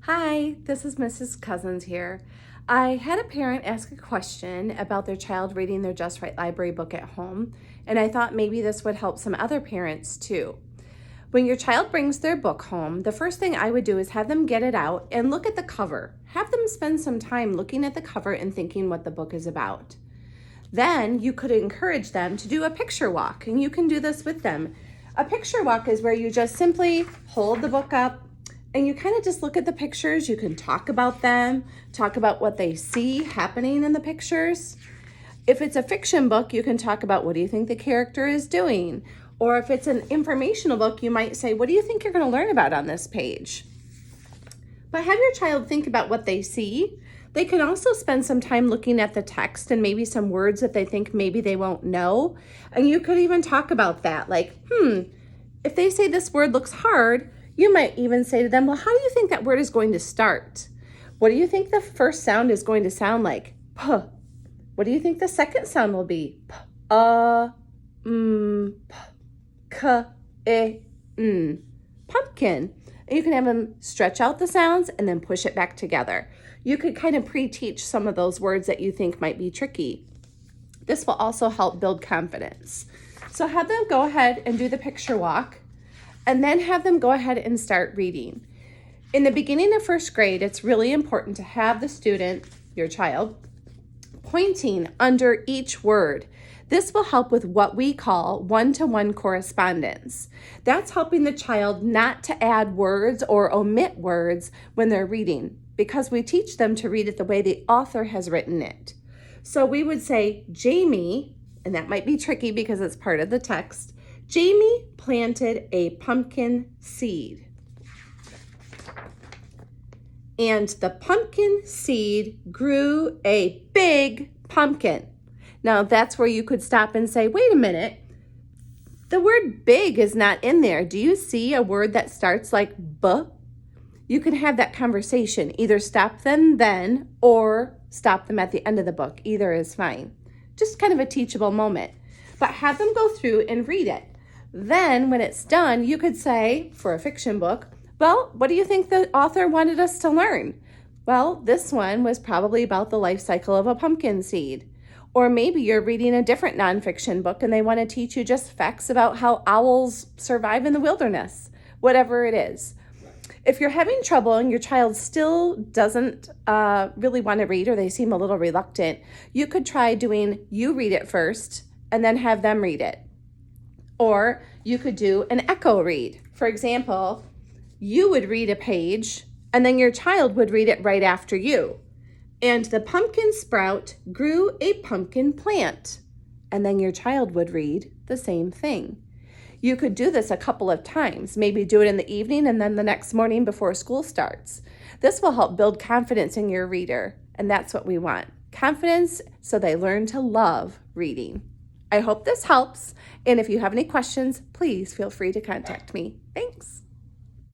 Hi, this is Mrs. Cousins here. I had a parent ask a question about their child reading their Just Right Library book at home, and I thought maybe this would help some other parents too. When your child brings their book home, the first thing I would do is have them get it out and look at the cover. Have them spend some time looking at the cover and thinking what the book is about. Then you could encourage them to do a picture walk, and you can do this with them. A picture walk is where you just simply hold the book up, and you kind of just look at the pictures. You can talk about them, talk about what they see happening in the pictures. If it's a fiction book, you can talk about what do you think the character is doing? Or if it's an informational book, you might say, what do you think you're going to learn about on this page? But have your child think about what they see. They can also spend some time looking at the text and maybe some words that they think maybe they won't know. And you could even talk about that, like, if they say this word looks hard, you might even say to them, well, how do you think that word is going to start? What do you think the first sound is going to sound like? P. What do you think the second sound will be? P, p, k, n. Pumpkin. And you can have them stretch out the sounds and then push it back together. You could kind of pre-teach some of those words that you think might be tricky. This will also help build confidence. So have them go ahead and do the picture walk, and then have them go ahead and start reading. In the beginning of first grade, it's really important to have the student, your child, pointing under each word. This will help with what we call one-to-one correspondence. That's helping the child not to add words or omit words when they're reading, because we teach them to read it the way the author has written it. So we would say, Jamie, and that might be tricky because it's part of the text, Jamie planted a pumpkin seed. And the pumpkin seed grew a big pumpkin. Now that's where you could stop and say, wait a minute, the word big is not in there. Do you see a word that starts like B? You can have that conversation. Either stop them then or stop them at the end of the book. Either is fine. Just kind of a teachable moment. But have them go through and read it. Then when it's done, you could say, for a fiction book, well, what do you think the author wanted us to learn? Well, this one was probably about the life cycle of a pumpkin seed. Or maybe you're reading a different nonfiction book and they want to teach you just facts about how owls survive in the wilderness, whatever it is. If you're having trouble and your child still doesn't really want to read, or they seem a little reluctant, you could try doing you read it first and then have them read it. Or you could do an echo read. For example, you would read a page and then your child would read it right after you. And the pumpkin sprout grew a pumpkin plant. And then your child would read the same thing. You could do this a couple of times. Maybe do it in the evening and then the next morning before school starts. This will help build confidence in your reader. And that's what we want. Confidence so they learn to love reading. I hope this helps. And if you have any questions, please feel free to contact me. Thanks.